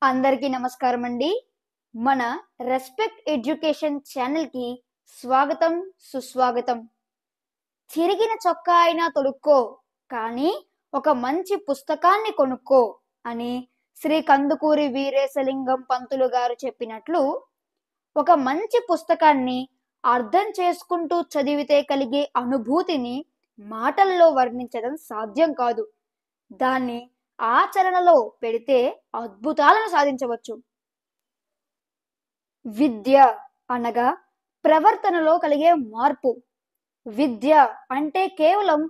అందరికీ నమస్కారం అండి. మన రెస్పెక్ట్ ఎడ్యుకేషన్ ఛానల్ కి స్వాగతం, సుస్వాగతం. చిరిగిన చొక్కా అయినా తొడుక్కో, కానీ ఒక మంచి పుస్తకాన్ని కొనుక్కో అని శ్రీ కందుకూరి వీరేశలింగం పంతులు గారు చెప్పినట్లు, ఒక మంచి పుస్తకాన్ని అర్థం చేసుకుంటూ చదివితే కలిగే అనుభూతిని మాటల్లో వర్ణించడం సాధ్యం కాదు. దాన్ని ఆచరణలో పెడితే అద్భుతాలను సాధించవచ్చు. విద్య అనగా ప్రవర్తనలో కలిగే మార్పు. విద్య అంటే కేవలం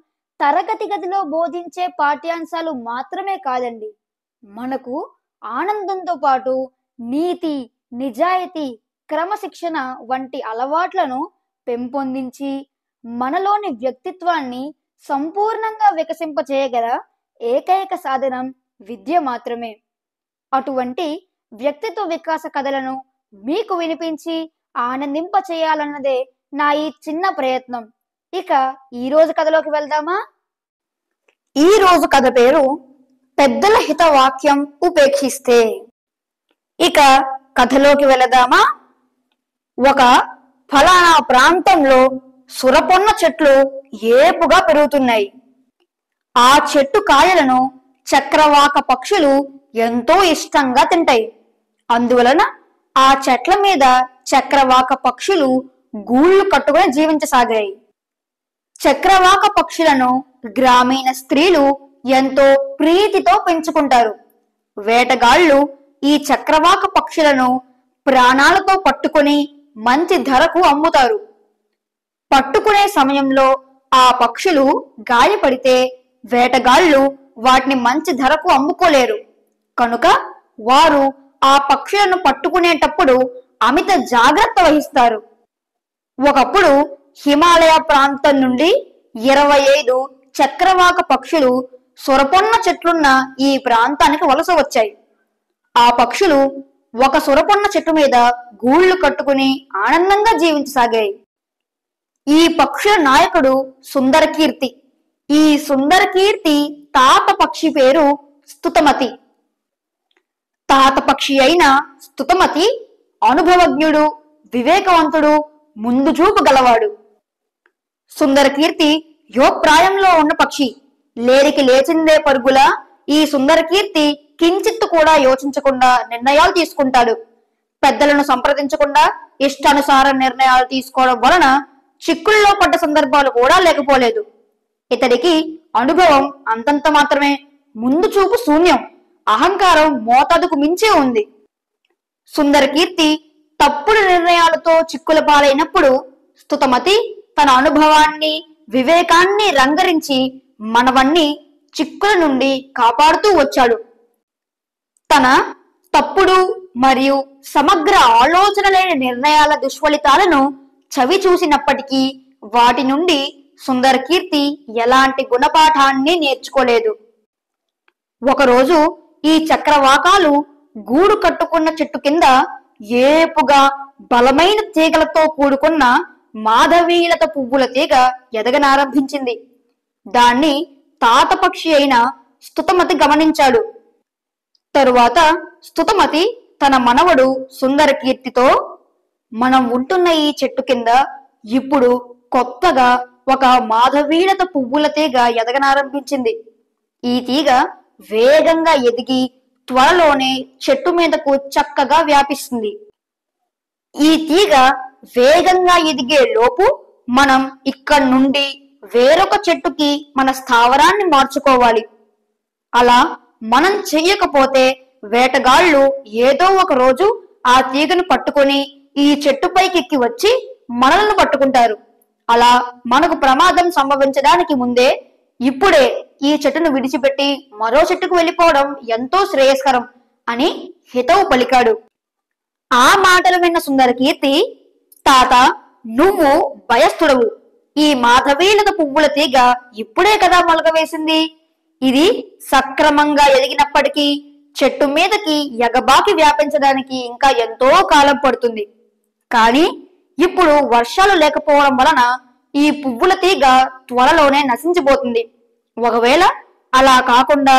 తరగతి గదిలో బోధించే పాఠ్యాంశాలు మాత్రమే కాదండి. మనకు ఆనందంతో పాటు నీతి, నిజాయితీ, క్రమశిక్షణ వంటి అలవాట్లను పెంపొందించి మనలోని వ్యక్తిత్వాన్ని సంపూర్ణంగా వికసింపచేయగల ఏకైక సాధనం విద్య మాత్రమే. అటువంటి వ్యక్తిత్వ వికాస కథలను మీకు వినిపించి ఆనందింప చేయాలన్నదే నా ఈ చిన్న ప్రయత్నం. ఇక ఈ రోజు కథలోకి వెళ్దామా? ఈ రోజు కథ పేరు పెద్దల హితవాక్యం ఉపేక్షిస్తే. ఇక కథలోకి వెళదామా? ఒక ఫలానా ప్రాంతంలో సురపొన్న చెట్లు ఏపుగా పెరుగుతున్నాయి. ఆ చెట్టు కాయలను చక్రవాక పక్షులు ఎంతో ఇష్టంగా తింటాయి. అందువలన ఆ చెట్ల మీద చక్రవాక పక్షులు గూళ్ళు కట్టుకుని జీవించసాగాయి. చక్రవాక పక్షులను గ్రామీణ స్త్రీలు ఎంతో ప్రీతితో పెంచుకుంటారు. వేటగాళ్లు ఈ చక్రవాక పక్షులను ప్రాణాలతో పట్టుకుని మంచి ధరకు అమ్ముతారు. పట్టుకునే సమయంలో ఆ పక్షులు గాయపడితే వేటగాళ్లు వాటిని మంచి ధరకు అమ్ముకోలేరు. కనుక వారు ఆ పక్షులను పట్టుకునేటప్పుడు అమిత జాగ్రత్త వహిస్తారు. ఒకప్పుడు హిమాలయ ప్రాంతం నుండి 25 చక్రవాక పక్షులు సురపొన్న చెట్లున్న ఈ ప్రాంతానికి వలస వచ్చాయి. ఆ పక్షులు ఒక సురపొన్న చెట్టు మీద గూళ్ళు కట్టుకుని ఆనందంగా జీవించసాగాయి. ఈ పక్షుల నాయకుడు సుందరకీర్తి. ఈ సుందరకీర్తి తాత పక్షి పేరు స్తుతమతి. తాత పక్షి అయిన స్తుతమతి అనుభవజ్ఞుడు, వివేకవంతుడు, ముందు చూపు గలవాడు. సుందరకీర్తి యోగప్రాయంలో ఉన్న పక్షి. లేరికి లేచిందే పరుగులా ఈ సుందరకీర్తి కించిత్తు కూడా యోచించకుండా నిర్ణయాలు తీసుకుంటాడు. పెద్దలను సంప్రదించకుండా ఇష్టానుసార నిర్ణయాలు తీసుకోవడం వలన చిక్కుల్లో పడ్డ సందర్భాలు కూడా లేకపోలేదు. ఇతడికి అనుభవం అంతంత మాత్రమే, ముందు చూపు శూన్యం, అహంకారం మోతాదుకు మించే ఉంది. సుందరకీర్తి తప్పుడు నిర్ణయాలతో చిక్కుల పాలైనప్పుడు స్తుతమతి తన అనుభవాన్ని, వివేకాన్ని రంగరించి మనవన్ని చిక్కుల నుండి కాపాడుతూ వచ్చాడు. తన తప్పుడు మరియు సమగ్ర ఆలోచన లేని నిర్ణయాల దుష్ఫలితాలను చవి చూసినప్పటికీ వాటి నుండి సుందరకీర్తి ఎలాంటి గుణపాఠాన్ని నేర్చుకోలేదు. ఒకరోజు ఈ చక్రవాకాలు గూడు కట్టుకున్న చెట్టు కింద ఏపుగా బలమైన తీగలతో కూడుకున్న మాధవీలత పువ్వుల తీగ ఎదగనారంభించింది. దాన్ని తాత పక్షి అయిన స్తుతమతి గమనించాడు. తరువాత స్తుతమతి తన మనవడు సుందరకీర్తితో, మనం ఉంటున్న ఈ చెట్టు కింద ఇప్పుడు కొత్తగా ఒక మాధవీలత పువ్వుల తీగ ఎదగనారంభించింది. ఈ తీగ వేగంగా ఎదిగి త్వరలోనే చెట్టు మీదకు చక్కగా వ్యాపిస్తుంది. ఈ తీగ వేగంగా ఎదిగే లోపు మనం ఇక్కడి నుండి వేరొక చెట్టుకి మన స్థావరాన్ని మార్చుకోవాలి. అలా మనం చెయ్యకపోతే వేటగాళ్లు ఏదో ఒక రోజు ఆ తీగను పట్టుకొని ఈ చెట్టుపైకి ఎక్కి వచ్చి మనల్ని పట్టుకుంటారు. అలా మనకు ప్రమాదం సంభవించడానికి ముందే ఇప్పుడే ఈ చెట్టును విడిచిపెట్టి మరో చెట్టుకు వెళ్ళిపోవడం ఎంతో శ్రేయస్కరం అని హితవు పలికాడు. ఆ మాటలు విన్న సుందరకీర్తి, తాత, నువ్వు భయస్థుడవు. ఈ మాధవీలత పువ్వుల తీగ ఇప్పుడే కదా మొలక వేసింది. ఇది సక్రమంగా ఎదిగినప్పటికీ చెట్టు మీదకి ఎగబాకి వ్యాపించడానికి ఇంకా ఎంతో కాలం పడుతుంది. కానీ ఇప్పుడు వర్షాలు లేకపోవడం వలన ఈ పువ్వుల తీగ త్వరలోనే నశించిపోతుంది. ఒకవేళ అలా కాకుండా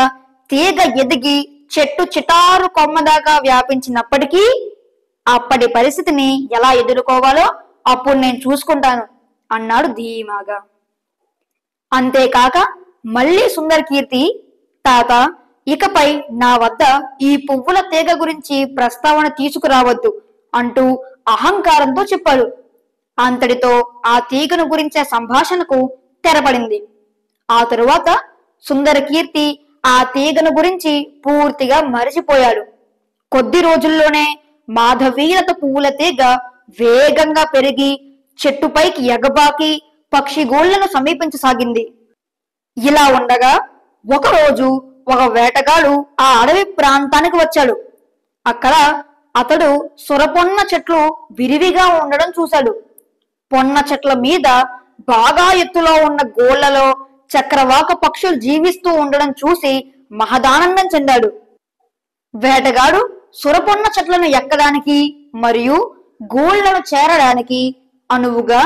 తీగ ఎదిగి చెట్టు చిటారు కొమ్మ దాకా వ్యాపించినప్పటికీ అప్పటి పరిస్థితిని ఎలా ఎదుర్కోవాలో అప్పుడు నేను చూసుకుంటాను అన్నాడు ధీమాగా. అంతేకాక మళ్ళీ సుందర కీర్తి, తాత, ఇకపై నా వద్ద ఈ పువ్వుల తీగ గురించి ప్రస్తావన తీసుకురావద్దు అంటూ అహంకారంతో చెప్పాడు. అంతటితో ఆ తీగను గురించే సంభాషణకు తెరపడింది. ఆ తరువాత సుందర కీర్తి ఆ తీగను గురించి పూర్తిగా మరిచిపోయాడు. కొద్ది రోజుల్లోనే మాధవీలత పువ్వుల తీగ వేగంగా పెరిగి చెట్టుపైకి ఎగబాకి పక్షిగూళ్లను సమీపించసాగింది. ఇలా ఉండగా ఒకరోజు ఒక వేటగాడు ఆ అడవి ప్రాంతానికి వచ్చాడు. అక్కడ అతడు సొరపొన్న చెట్లు విరివిగా ఉండడం చూశాడు. పొన్న చెట్ల మీద బాగా ఎత్తులో ఉన్న గోళ్లలో చక్రవాక పక్షులు జీవిస్తూ ఉండడం చూసి మహదానందం చెందాడు. వేటగాడు సొరపొన్న చెట్లను ఎక్కడానికి మరియు గోళ్లను చేరడానికి అనువుగా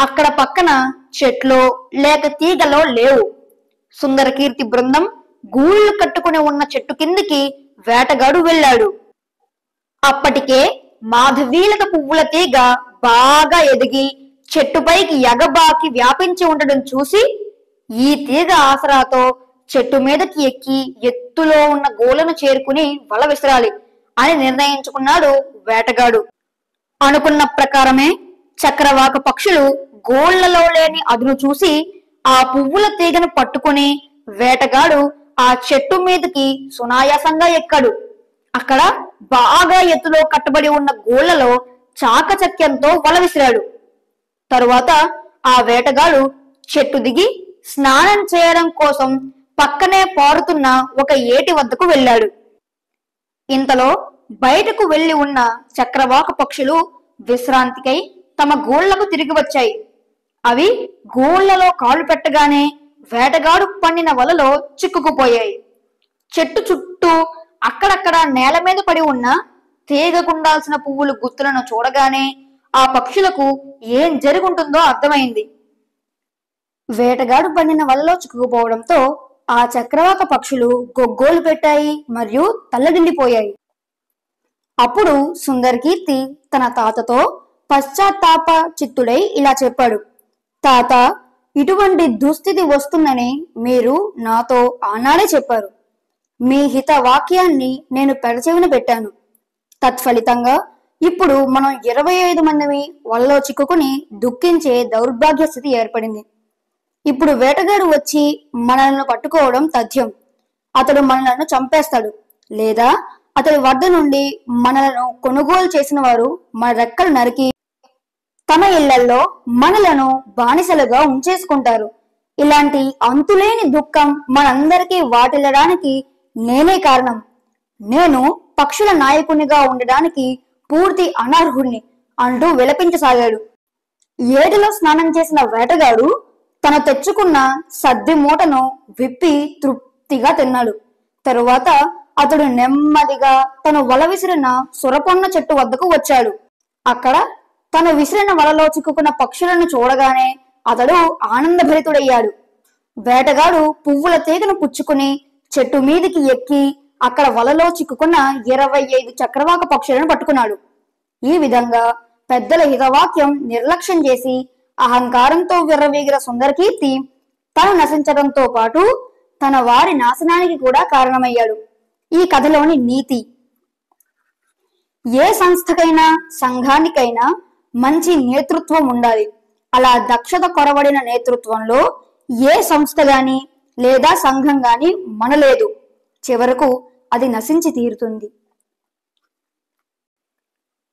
అక్కడ పక్కన చెట్లో లేక తీగలో లేవు. సుందరకీర్తి బృందం గూళ్లు కట్టుకుని ఉన్న చెట్టు కిందికి వేటగాడు వెళ్ళాడు. అప్పటికే మాధవీలత పువ్వుల తీగ బాగా ఎదిగి చెట్టుపైకి ఎగబాకి వ్యాపించి ఉండడం చూసి ఈ తీగ ఆసరాతో చెట్టు మీదకి ఎక్కి ఎత్తులో ఉన్న గోళ్లను చేరుకుని వల విసరాలి అని నిర్ణయించుకున్నాడు వేటగాడు. అనుకున్న ప్రకారమే చక్రవాక పక్షులు గోళ్లలో లేని అదును చూసి ఆ పువ్వుల తీగను పట్టుకుని వేటగాడు ఆ చెట్టు మీదకి సునాయాసంగా ఎక్కాడు. అక్కడ బాగా ఎత్తులో కట్టబడి ఉన్న గోళ్లలో చాకచక్యంతో వల విసిరాడు. తరువాత ఆ వేటగాడు చెట్టు దిగి స్నానం చేయడం కోసం పక్కనే పారుతున్న ఒక ఏటి వద్దకు వెళ్ళాడు. ఇంతలో బయటకు వెళ్లి ఉన్న చక్రవాక పక్షులు విశ్రాంతికై తమ గూళ్లకు తిరిగి వచ్చాయి. అవి గూళ్లలో కాలు పెట్టగానే వేటగాడు పన్నిన వలలో చిక్కుకుపోయాయి. చెట్టు చుట్టూ అక్కడక్కడ నేల మీద పడి ఉన్న తీగకుండాల్సిన పువ్వులు గుత్తులను చూడగానే ఆ పక్షులకు ఏం జరుగుంటుందో అర్థమైంది. వేటగాడు పన్నిన వలలో చిక్కుకుపోవడంతో ఆ చక్రవాక పక్షులు గొగ్గోలు పెట్టాయి మరియు తల్లడిల్లిపోయాయి. అప్పుడు సుందరకీర్తి తన తాతతో పశ్చాత్తాప చిత్తుడై ఇలా చెప్పాడు. తాత, ఇటువంటి దుస్థితి వస్తుందని మీరు నాతో ఆనాడే చెప్పారు. మీ హిత వాక్యాన్ని నేను పెడచెవిన పెట్టాను. తత్ఫలితంగా ఇప్పుడు మనం 25 మందిని వలలో చిక్కుకుని దుఃఖించే దౌర్భాగ్య స్థితి ఏర్పడింది. ఇప్పుడు వేటగాడు వచ్చి మనల్ని పట్టుకోవడం తథ్యం. అతడు మనలను చంపేస్తాడు, లేదా అతడి వద్ద నుండి మనలను కొనుగోలు చేసిన వారు మన రెక్కలు నరికి తమ ఇళ్లలో మనలను బానిసలుగా ఉంచేసుకుంటారు. ఇలాంటి అంతులేని దుఃఖం మనందరికీ వాటిల్లడానికి నేనే కారణం. నేను పక్షుల నాయకునిగా ఉండడానికి పూర్తి అనర్హుణ్ణి అంటూ విలపించసాగాడు. ఏటిలో స్నానం చేసిన వేటగాడు తను తెచ్చుకున్న సద్ది మూటను విప్పి తృప్తిగా తిన్నాడు. తరువాత అతడు నెమ్మదిగా తను వల విసిరిన సొరపొన్న చెట్టు వద్దకు వచ్చాడు. అక్కడ తను విసిరిన వలలో చిక్కుకున్న పక్షులను చూడగానే అతడు ఆనందభరితుడయ్యాడు. వేటగాడు పువ్వుల తీగను పుచ్చుకుని చెట్టు మీదికి ఎక్కి అక్కడ వలలో చిక్కుకున్న 25 చక్రవాక పక్షులను పట్టుకున్నాడు. ఈ విధంగా పెద్దల హితవాక్యం నిర్లక్ష్యం చేసి అహంకారంతో విర్రవీగిన సుందరకీర్తి తను నశించడంతో పాటు తన వారి నాశనానికి కూడా కారణమయ్యాడు. ఈ కథలోని నీతి: ఏ సంస్థకైనా సంఘానికైనా మంచి నేతృత్వం ఉండాలి. అలా దక్షత కొరవడిన నేతృత్వంలో ఏ సంస్థ గాని లేదా సంఘం గాని మనలేదు. చివరకు అది నశించి తీరుతుంది.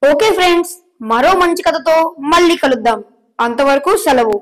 ఓకే ఫ్రెండ్స్, మరో మంచి కథతో మళ్ళీ కలుద్దాం. అంతవరకు సెలవు.